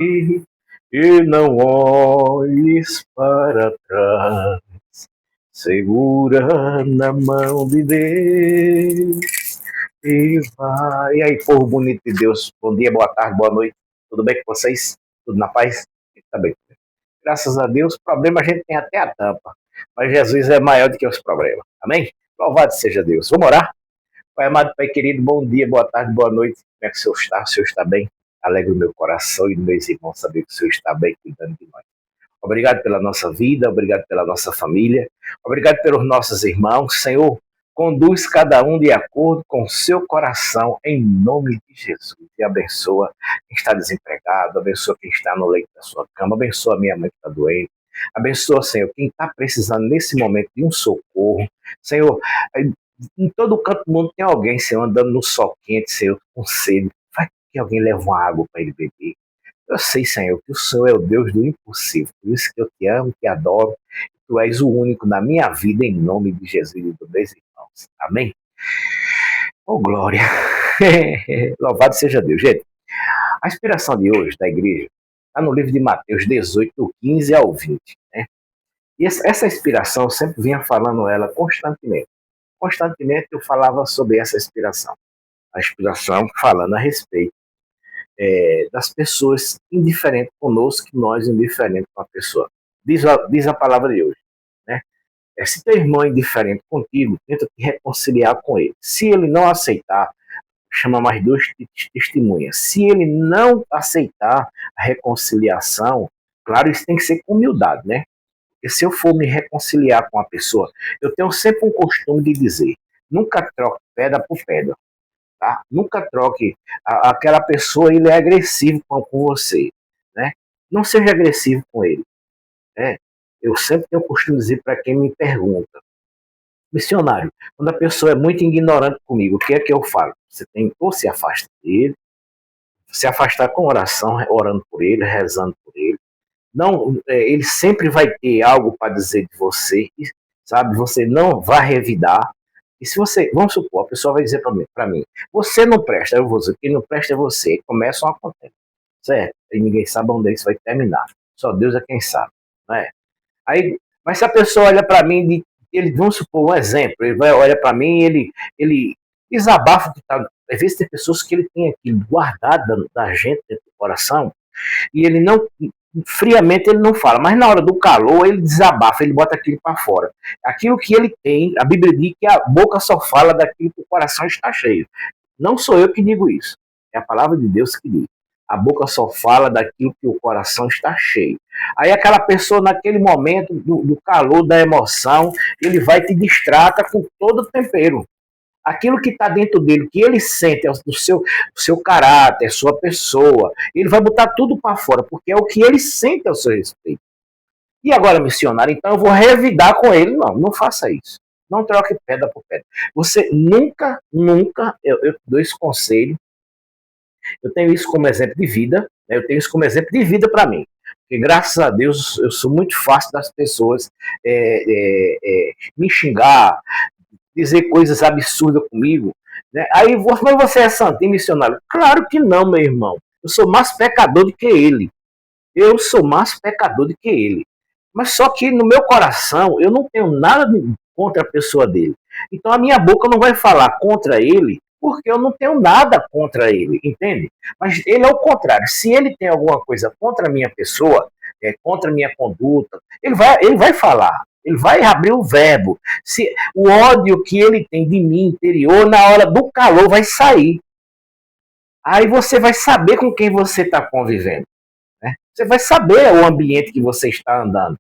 e não olhes para trás. Segura na mão de Deus e vai. E aí, povo bonito de Deus, bom dia, boa tarde, boa noite. Tudo bem com vocês? Tudo na paz? Tá bem. Graças a Deus, problema a gente tem até a tampa, mas Jesus é maior do que os problemas. Amém? Louvado seja Deus. Vamos orar? Pai amado, Pai querido, bom dia, boa tarde, boa noite. Como é que o Senhor está? O Senhor está bem? Alegra o meu coração e meus irmãos saber que o Senhor está bem cuidando de nós. Obrigado pela nossa vida, obrigado pela nossa família, obrigado pelos nossos irmãos. Senhor, conduz cada um de acordo com o seu coração, em nome de Jesus. E abençoa quem está desempregado, abençoa quem está no leito da sua cama, abençoa a minha mãe que está doente. Abençoa, Senhor, quem está precisando nesse momento de um socorro. Senhor, em todo canto do mundo tem alguém, Senhor, andando no sol quente, Senhor, com sede. Vai que alguém leva uma água para ele beber. Eu sei, Senhor, que o Senhor é o Deus do impossível. Por isso que eu te amo, te adoro. Tu és o único na minha vida, em nome de Jesus e dos meus irmãos. Amém? Oh, glória! Louvado seja Deus. Gente, a inspiração de hoje da igreja está no livro de Mateus 18, do 15 ao 20. Né? E essa inspiração eu sempre vinha falando ela constantemente. Constantemente eu falava sobre essa inspiração. A inspiração falando a respeito das pessoas indiferentes conosco e nós indiferentes com a pessoa. Diz a palavra de hoje. Né? Se teu irmão é indiferente contigo, tenta te reconciliar com ele. Se ele não aceitar, chama mais duas testemunhas. Se ele não aceitar a reconciliação, claro, isso tem que ser com humildade, né? Porque se eu for me reconciliar com a pessoa, eu tenho sempre um costume de dizer, nunca troque pedra por pedra. Tá? Nunca troque. Aquela pessoa, ele é agressivo com você. Né? Não seja agressivo com ele. Né? Eu sempre tenho o costume de dizer para quem me pergunta, missionário, quando a pessoa é muito ignorante comigo, o que é que eu falo? Você tem ou se afasta dele, se afastar com oração, orando por ele, rezando por ele. Não, ele sempre vai ter algo para dizer de você, sabe? Você não vai revidar. E se você, vamos supor, a pessoa vai dizer para mim, você não presta, eu vou dizer, quem não presta é você. Começa uma contenda, certo? E ninguém sabe onde isso vai terminar. Só Deus é quem sabe, não é? Aí, mas se a pessoa olha para mim, ele, vamos supor um exemplo, ele vai olha para mim, ele desabafa que tá. Às vezes tem pessoas que ele tem aquilo guardado da gente dentro do coração e ele não friamente ele não fala, mas na hora do calor ele desabafa, ele bota aquilo para fora. Aquilo que ele tem, a Bíblia diz que a boca só fala daquilo que o coração está cheio. Não sou eu que digo isso, é a palavra de Deus que diz. A boca só fala daquilo que o coração está cheio. Aí aquela pessoa, naquele momento do calor, da emoção, ele vai te distrata com todo o tempero. Aquilo que está dentro dele, que ele sente, é o seu caráter, a sua pessoa, ele vai botar tudo para fora, porque é o que ele sente ao seu respeito. E agora, missionário, então eu vou revidar com ele. Não, não faça isso. Não troque pedra por pedra. Você nunca, eu dou esse conselho, eu tenho isso como exemplo de vida, né, eu tenho isso como exemplo de vida para mim. Porque graças a Deus eu sou muito fácil das pessoas me xingar, dizer coisas absurdas comigo. Né? Aí, mas você é santinho missionário? Claro que não, meu irmão. Eu sou mais pecador do que ele. Eu sou mais pecador do que ele. Mas só que no meu coração eu não tenho nada contra a pessoa dele. Então a minha boca não vai falar contra ele, porque eu não tenho nada contra ele, entende? Mas ele é o contrário. Se ele tem alguma coisa contra a minha pessoa, contra a minha conduta, ele vai falar. Ele vai abrir o verbo. Se o ódio que ele tem de mim interior, na hora do calor, vai sair. Aí você vai saber com quem você está convivendo. Né? Você vai saber o ambiente que você está andando.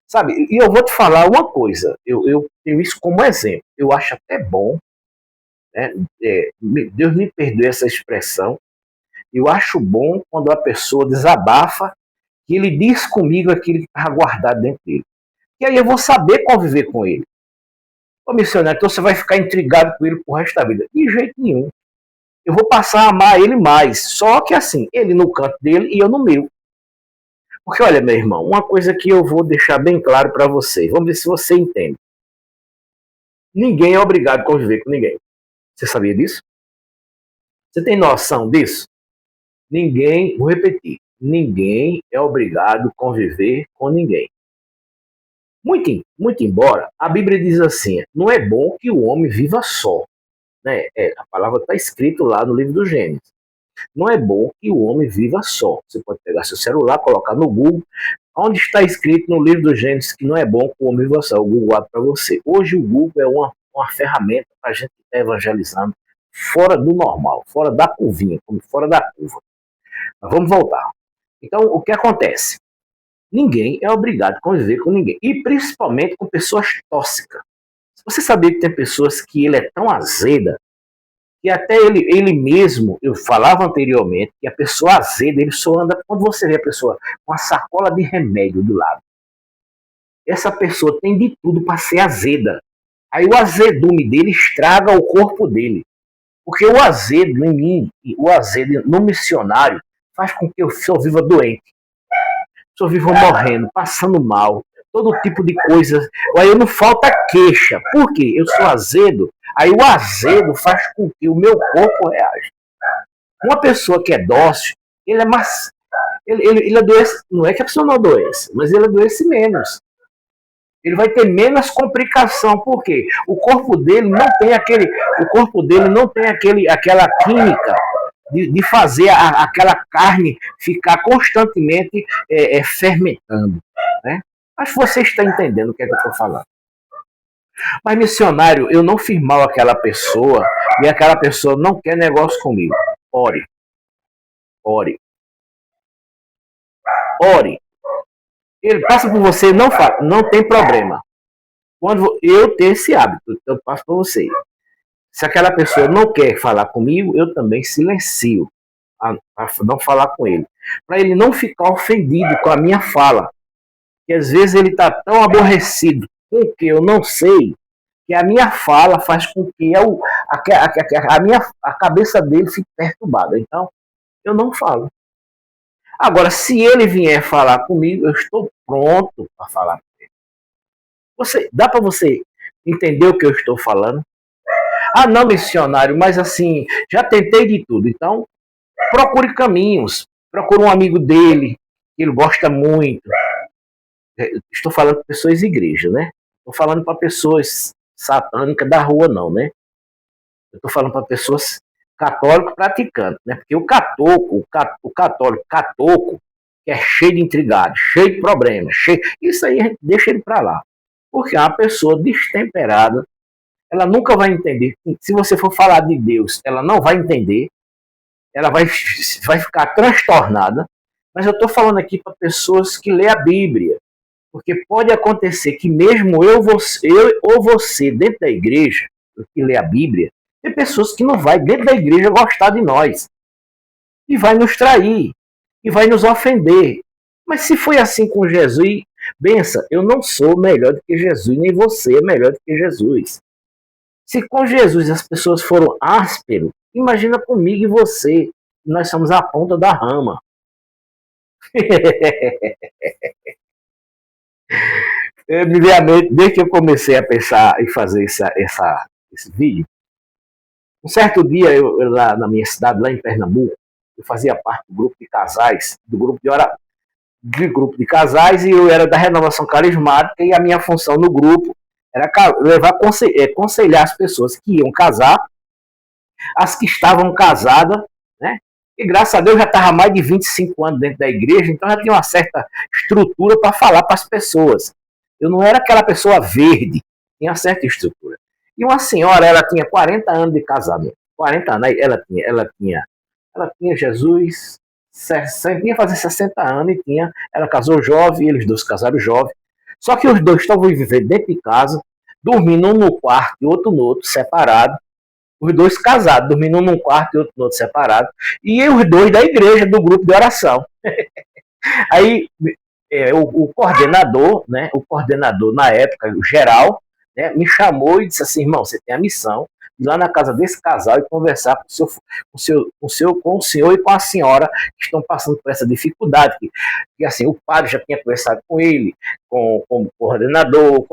Sabe? E eu vou te falar uma coisa. Eu tenho isso como exemplo. Eu acho até bom. Né? Deus me perdoe essa expressão. Eu acho bom quando a pessoa desabafa que ele diz comigo aquilo que está guardado dentro dele. E aí eu vou saber conviver com ele. Ô missionário, então você vai ficar intrigado com ele pro resto da vida. De jeito nenhum. Eu vou passar a amar ele mais. Só que assim, ele no canto dele e eu no meu. Porque olha, meu irmão, uma coisa que eu vou deixar bem claro para você. Vamos ver se você entende. Ninguém é obrigado a conviver com ninguém. Você sabia disso? Você tem noção disso? Ninguém, vou repetir, ninguém é obrigado a conviver com ninguém. Muito embora, a Bíblia diz assim, não é bom que o homem viva só. Né? A palavra está escrito lá no livro do Gênesis. Não é bom que o homem viva só. Você pode pegar seu celular, colocar no Google, onde está escrito no livro do Gênesis que não é bom que o homem viva só. O Google abre para você. Hoje o Google é uma ferramenta para a gente estar evangelizando fora do normal, fora da curvinha, fora da curva. Mas vamos voltar. Então, o que acontece? Ninguém é obrigado a conviver com ninguém. E principalmente com pessoas tóxicas. Você sabia que tem pessoas que ele é tão azeda que até ele mesmo, eu falava anteriormente, que a pessoa azeda, ele só anda, quando você vê a pessoa com a sacola de remédio do lado, essa pessoa tem de tudo para ser azeda. Aí o azedume dele estraga o corpo dele. Porque o azedo em mim, o azedo no missionário, faz com que eu só viva doente. Só viva morrendo, passando mal, todo tipo de coisa. Aí eu não falta queixa. Por quê? Eu sou azedo. Aí o azedo faz com que o meu corpo reaja. Uma pessoa que é dócil, ele é mais. Ele adoece. Não é que a pessoa não adoece, mas ele adoece menos. Ele vai ter menos complicação. Por quê? O corpo dele não tem aquela química de fazer aquela carne ficar constantemente fermentando. Né? Acho que você está entendendo o que é que eu estou falando. Mas, missionário, eu não fiz mal àquela pessoa e aquela pessoa não quer negócio comigo. Ore. Ore. Ore. Ele passa por você, não tem problema. Quando eu tenho esse hábito, eu passo por você. Se aquela pessoa não quer falar comigo, eu também silencio a não falar com ele. Para ele não ficar ofendido com a minha fala. Que às vezes ele está tão aborrecido com o que eu não sei, que a minha fala faz com que a cabeça dele fique perturbada. Então, eu não falo. Agora, se ele vier falar comigo, eu estou pronto para falar com ele. Dá para você entender o que eu estou falando? Ah, não, missionário, mas assim, já tentei de tudo. Então, procure caminhos. Procure um amigo dele, que ele gosta muito. Estou falando para pessoas de igreja, né? Estou falando para pessoas satânicas da rua, não, né? Eu estou falando para pessoas católicas praticantes, né? Porque o católico catoco, que é cheio de intrigados, cheio de problemas, isso aí a gente deixa ele para lá. Porque é uma pessoa destemperada, ela nunca vai entender. Se você for falar de Deus, ela não vai entender, ela vai ficar transtornada. Mas eu estou falando aqui para pessoas que lê a Bíblia. Porque pode acontecer que mesmo eu ou você dentro da igreja, que lê a Bíblia, tem pessoas que não vai dentro da igreja gostar de nós. E vai nos trair. E vai nos ofender. Mas se foi assim com Jesus, bença, eu não sou melhor do que Jesus, nem você é melhor do que Jesus. Se com Jesus as pessoas foram ásperas, imagina comigo e você. Nós somos a ponta da rama. Me veio à mente, desde que eu comecei a pensar em fazer esse vídeo, um certo dia, eu lá na minha cidade, lá em Pernambuco, eu fazia parte do grupo de casais, grupo de casais, e eu era da Renovação Carismática, e a minha função no grupo era aconselhar as pessoas que iam casar, as que estavam casadas, né? E graças a Deus já estava mais de 25 anos dentro da igreja, então já tinha uma certa estrutura para falar para as pessoas. Eu não era aquela pessoa verde, tinha uma certa estrutura. E uma senhora, ela tinha 40 anos de casamento. 40 anos, ela tinha Jesus, ia fazer 60 anos e ela casou jovem, eles dois casaram jovem. Só que os dois estavam vivendo dentro de casa, dormindo um no quarto e outro no outro, separado. Os dois casados, dormindo um num quarto e outro no outro, separado. E os dois da igreja, do grupo de oração. Aí o coordenador, né, o coordenador na época, o geral, né, me chamou e disse assim, irmão, você tem a missão de ir lá na casa desse casal e conversar com o senhor e com a senhora que estão passando por essa dificuldade. Que assim, o padre já tinha conversado com ele, com o coordenador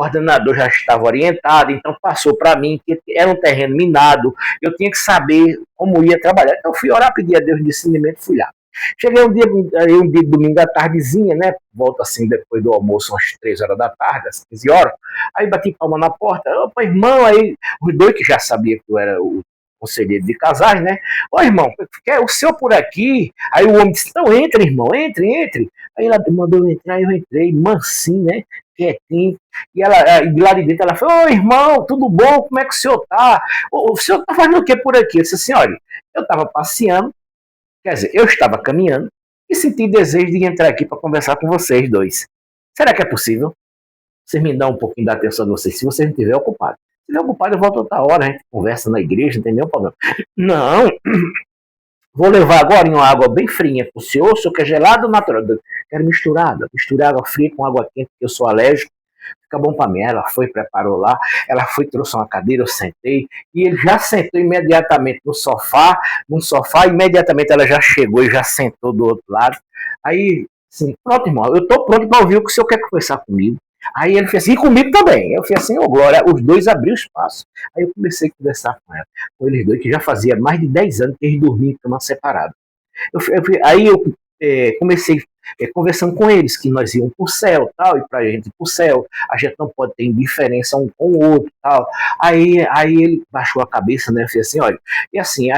já estava orientado, então passou para mim que era um terreno minado, eu tinha que saber como ia trabalhar. Então eu fui orar, pedi a Deus discernimento e fui lá. Cheguei um dia de domingo à tardezinha, né? Volto assim depois do almoço, umas 3 horas da tarde, às 15 horas. Aí bati palma na porta. Opa, irmão, aí os dois que já sabiam que eu era o conselheiro de casais, né? Ô, irmão, quer o senhor por aqui? Aí o homem disse, não, entre, irmão, entre. Aí ela mandou eu entrar, eu entrei, mansinho, né? Quietinho. E ela, e lá de dentro ela falou, ô, irmão, tudo bom? Como é que o senhor tá? O senhor tá fazendo o que por aqui? Eu disse assim, olha, eu tava passeando, quer dizer, eu estava caminhando e senti desejo de entrar aqui para conversar com vocês dois. Será que é possível? Vocês me dão um pouquinho da atenção de vocês, se vocês não estiverem ocupados. Se estiver ocupado, eu volto outra hora, a gente conversa na igreja, não tem nenhum problema. Não, vou levar agora uma água bem fria para o senhor quer gelado ou natural? Quero misturada, misturar água fria com água quente, porque eu sou alérgico. Fica bom para mim. Ela foi, preparou lá, ela foi, trouxe uma cadeira, eu sentei, e ele já sentou imediatamente no sofá, imediatamente ela já chegou e já sentou do outro lado. Aí, assim, pronto, irmão, eu tô pronto para ouvir o que o senhor quer conversar comigo. Aí ele fez assim, e comigo também. Eu fiz assim, ô Glória, os dois abriram espaço. Aí eu comecei a conversar com ela, com eles dois, que já fazia mais de 10 anos que eles dormiam em cama separada. Aí eu comecei conversando com eles, que nós íamos para o céu, tal, e para a gente ir para o céu, a gente não pode ter indiferença um com o outro, tal. Aí ele baixou a cabeça, né, e fez assim, olha, e assim,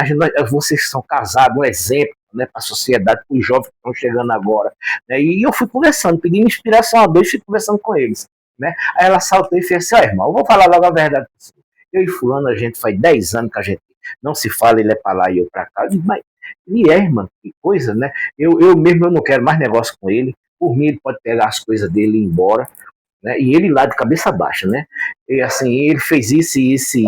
vocês são casados, um exemplo, né, para a sociedade, para os jovens que estão chegando agora, né, e eu fui conversando, pedindo inspiração a Deus, fui conversando com eles, né, aí ela saltou e fez assim, ó, irmão, eu vou falar logo a verdade, eu e fulano, a gente faz 10 anos que a gente não se fala, ele é para lá e eu para cá, eu digo, mas e é, irmã, que coisa, né? Eu mesmo eu não quero mais negócio com ele. Por mim, ele pode pegar as coisas dele e ir embora, né? E ele lá de cabeça baixa, né? E assim, ele fez isso, e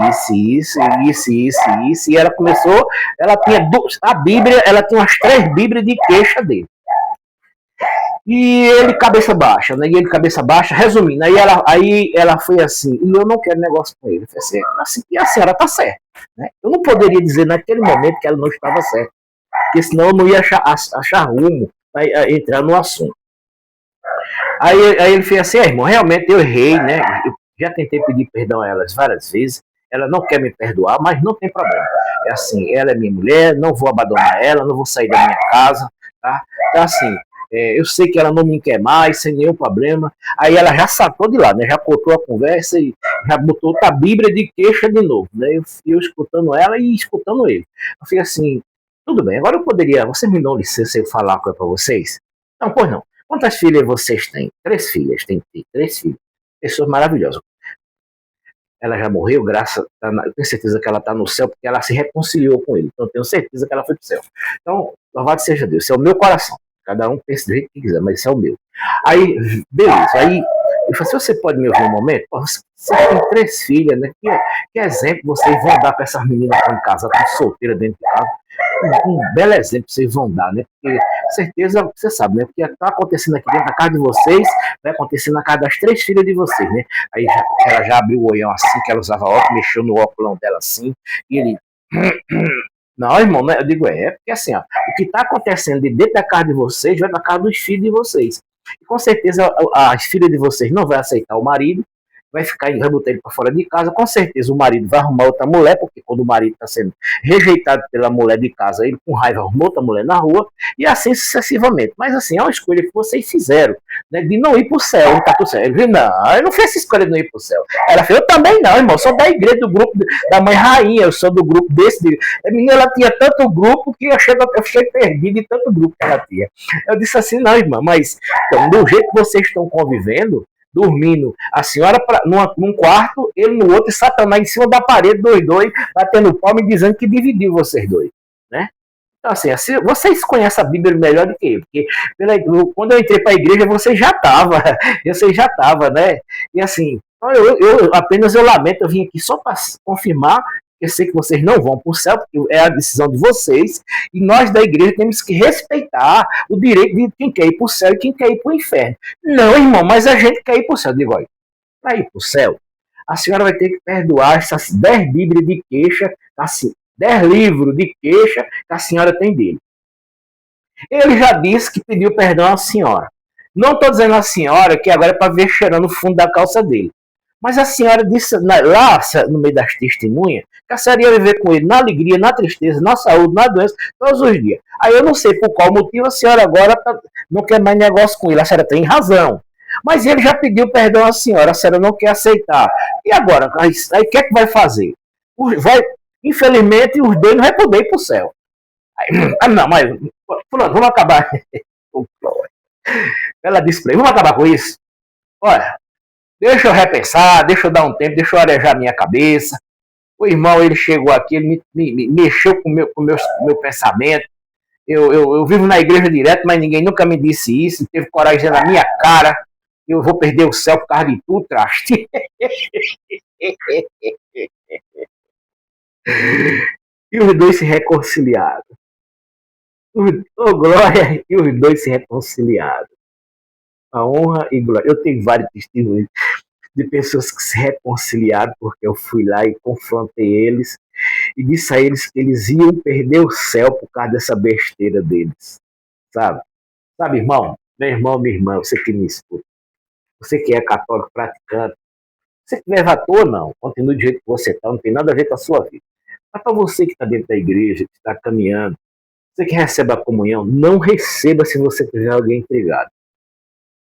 ela começou, ela tinha a Bíblia, ela tinha umas 3 Bíblias de queixa dele. E ele cabeça baixa, né? E ele cabeça baixa, resumindo, aí ela foi assim, e eu não quero negócio com ele. Eu falei assim, e a senhora tá certa, né? Eu não poderia dizer naquele momento que ela não estava certa, porque senão eu não ia achar rumo para entrar no assunto. Aí ele fez assim, irmão, realmente eu errei, né? Eu já tentei pedir perdão a elas várias vezes, ela não quer me perdoar, mas não tem problema. É assim, ela é minha mulher, não vou abandonar ela, não vou sair da minha casa, tá? Então assim, eu sei que ela não me quer mais, sem nenhum problema. Aí ela já sacou de lá, né? Já cortou a conversa e já botou outra Bíblia de queixa de novo, né? Eu escutando ela e escutando ele. Eu fiquei assim, tudo bem, agora eu poderia, vocês me dão licença eu falar uma coisa para vocês? Não, pois não. Quantas filhas vocês têm? 3 filhas, tem 3 filhas. Pessoas maravilhosas. Ela já morreu, eu tenho certeza que ela está no céu, porque ela se reconciliou com ele. Então eu tenho certeza que ela foi para o céu. Então, louvado seja Deus, esse é o meu coração. Cada um pensa do jeito que quiser, mas esse é o meu. Aí, beleza, aí eu falei, você pode me ouvir um momento? Pô, você tem 3 filhas, né? Que exemplo vocês vão dar para essas meninas que estão em casa, estão solteiras dentro de casa? Um belo exemplo vocês vão dar, né? Porque certeza, você sabe, né? Porque está acontecendo aqui dentro da casa de vocês, vai acontecer na casa das 3 filhas de vocês, né? Aí ela já abriu o olhão assim, que ela usava óculos, mexeu no óculos dela assim, e ele. Não, irmão, né? Eu digo, porque assim, ó, o que está acontecendo de dentro da casa de vocês vai para a casa dos filhos de vocês. E com certeza as filhas de vocês não vão aceitar o marido, vai botar ele para fora de casa, com certeza o marido vai arrumar outra mulher, porque quando o marido está sendo rejeitado pela mulher de casa, ele com raiva arrumou outra mulher na rua, e assim sucessivamente. Mas assim, é uma escolha que vocês fizeram, né, de não ir para o céu, não tá pro céu. Ele disse, não, eu não fiz essa escolha de não ir para o céu. Ela falou, eu também não, irmão, eu sou da igreja, do grupo da mãe rainha, eu sou do grupo desse. A menina, ela tinha tanto grupo que eu achei perdido de tanto grupo que ela tinha. Eu disse assim, não, irmã, mas então, do jeito que vocês estão convivendo, dormindo, a senhora num quarto, ele no outro, e Satanás em cima da parede, dois, batendo palma e dizendo que dividiu vocês dois, né? Então, assim, vocês conhecem a Bíblia melhor do que eu, porque quando eu entrei para a igreja, você já estava, né? E assim, eu lamento, eu vim aqui só para confirmar. Eu sei que vocês não vão para o céu, porque é a decisão de vocês, e nós da igreja temos que respeitar o direito de quem quer ir para o céu e quem quer ir para o inferno. Não, irmão, mas a gente quer ir para o céu. Eu digo, olha, para ir para o céu, a senhora vai ter que perdoar essas 10 Bíblias de queixa, assim, 10 livros de queixa que a senhora tem dele. Ele já disse que pediu perdão à senhora. Não estou dizendo à senhora que agora é para ver cheirando o fundo da calça dele. Mas a senhora disse lá no meio das testemunhas que a senhora ia viver com ele na alegria, na tristeza, na saúde, na doença, todos os dias. Aí eu não sei por qual motivo a senhora agora não quer mais negócio com ele. A senhora tem razão. Mas ele já pediu perdão à senhora, a senhora não quer aceitar. E agora? Aí o que é que vai fazer? Infelizmente, os dois não vão poder ir para o céu. Aí, não, mas pronto, vamos acabar. Ela disse para ele, vamos acabar com isso? Olha, deixa eu repensar, deixa eu dar um tempo, deixa eu arejar minha cabeça. O irmão, ele chegou aqui, ele me mexeu com o meu pensamento. Eu vivo na igreja direto, mas ninguém nunca me disse isso. Teve coragem na minha cara. Eu vou perder o céu por causa de tudo, traste. E os dois se reconciliaram. Oh, glória! E os dois se reconciliaram. A honra e glória. Eu tenho vários testemunhos de pessoas que se reconciliaram porque eu fui lá e confrontei eles e disse a eles que eles iam perder o céu por causa dessa besteira deles. Sabe? Sabe, irmão? Meu irmão, minha irmã, você que me escuta. Você que é católico praticante. Você que leva à toa, não. Continue do jeito que você está, não tem nada a ver com a sua vida. Mas para você que está dentro da igreja, que está caminhando, você que recebe a comunhão, não receba se você tiver alguém intrigado.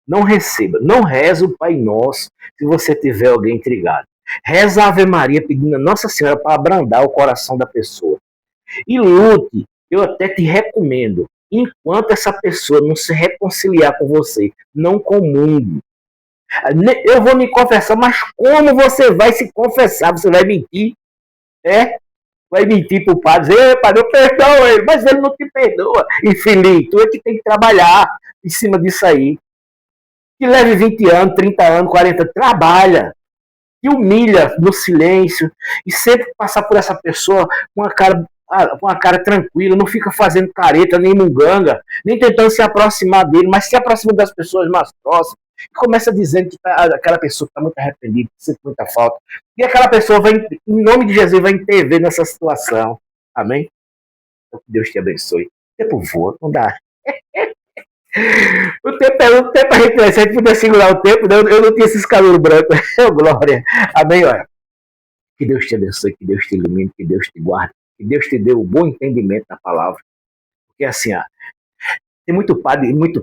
Não receba. Não reza o Pai Nosso se você tiver alguém intrigado. Reza a Ave Maria pedindo a Nossa Senhora para abrandar o coração da pessoa. E lute, eu até te recomendo, enquanto essa pessoa não se reconciliar com você, não comungue. Eu vou me confessar, mas como você vai se confessar? Você vai mentir? Vai mentir pro padre, dizer, padre, eu perdoo ele, mas ele não te perdoa. Infeliz, tu é que tem que trabalhar em cima disso aí. Que leve 20 anos, 30 anos, 40 anos, trabalha. E humilha no silêncio. E sempre passar por essa pessoa com a cara tranquila, não fica fazendo careta, nem munganga, nem tentando se aproximar dele, mas se aproxima das pessoas mais próximas. E começa dizendo que aquela pessoa está muito arrependida, que sente muita falta. E aquela pessoa vai, em nome de Jesus, vai intervir nessa situação. Amém? Que Deus te abençoe. O tempo voa, não dá. O tempo a gente podia segurar o tempo, eu não tinha esses cabelos brancos. Glória. Amém, olha. Que Deus te abençoe, que Deus te ilumine, que Deus te guarde, que Deus te dê o bom entendimento da palavra. Porque assim, tem muito padre, muito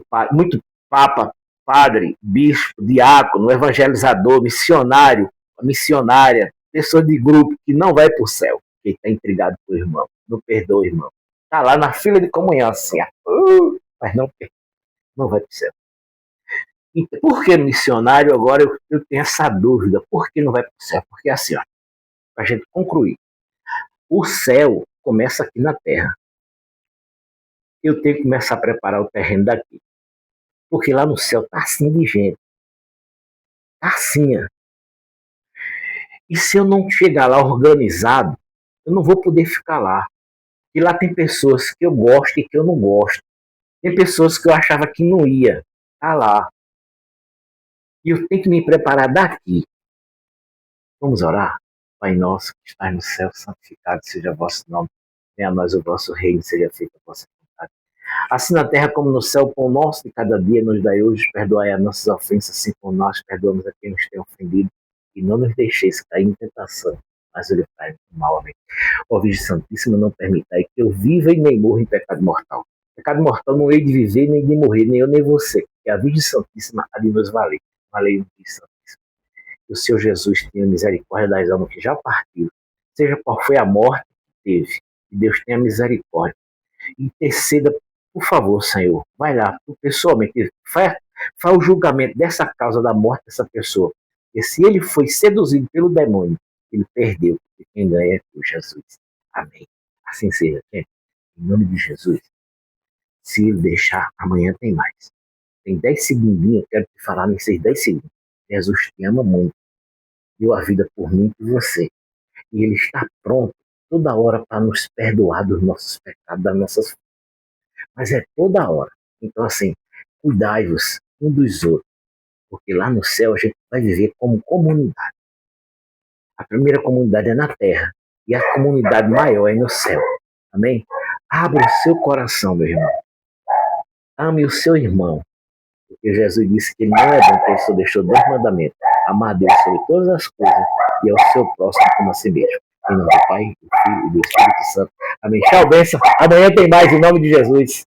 papa, padre, bispo, diácono, evangelizador, missionário, missionária, pessoa de grupo que não vai para o céu, que está intrigado com o irmão. Não perdoa o irmão. Está lá na fila de comunhão, assim, mas não vai para o céu. Então, por que missionário? Agora eu tenho essa dúvida. Por que não vai para o céu? Porque assim, para a gente concluir, o céu começa aqui na terra. Eu tenho que começar a preparar o terreno daqui. Porque lá no céu tá assim de gente. Tá assim. E se eu não chegar lá organizado, eu não vou poder ficar lá. E lá tem pessoas que eu gosto e que eu não gosto. Tem pessoas que eu achava que não ia. Tá lá. E eu tenho que me preparar daqui. Vamos orar? Pai nosso que estás no céu, santificado seja o vosso nome. Venha a nós o vosso reino, seja feita a vossa vontade. Assim na terra como no céu, o pão nosso de cada dia nos dai hoje, perdoai as nossas ofensas, assim como nós perdoamos a quem nos tem ofendido, e não nos deixeis cair em tentação, mas livrai do mal. Amém. Ó Virgem Santíssima, não permitai que eu viva e nem morra em pecado mortal. Pecado mortal não hei de viver nem de morrer, nem eu nem você, porque a Virgem Santíssima há de nos valer. Valei, Virgem Santíssima. Que o Senhor Jesus tenha misericórdia das almas que já partiram, seja qual foi a morte que teve, que Deus tenha misericórdia. Interceda, por favor, Senhor, vai lá, pessoalmente, faz o julgamento dessa causa da morte dessa pessoa. E se ele foi seduzido pelo demônio, ele perdeu, porque quem ganha é o Jesus. Amém. Assim seja, gente. Em nome de Jesus. Se ele deixar, amanhã tem mais. Tem 10 segundinhos, eu quero te falar nesses 10 segundos. Jesus te ama muito. Deu a vida por mim e por você. E ele está pronto toda hora para nos perdoar dos nossos pecados, das nossas faltas. Mas é toda hora. Então, assim, cuidai-vos um dos outros. Porque lá no céu a gente vai viver como comunidade. A primeira comunidade é na terra. E a comunidade maior é no céu. Amém? Abra o seu coração, meu irmão. Ame o seu irmão. Porque Jesus disse que ele não é bom, que ele só deixou 2 mandamentos. amar a Deus sobre todas as coisas e ao seu próximo como a si mesmo. Em nome do Pai, do Filho e do Espírito Santo. Amém. Tchau, bênção. Amanhã tem mais, em nome de Jesus.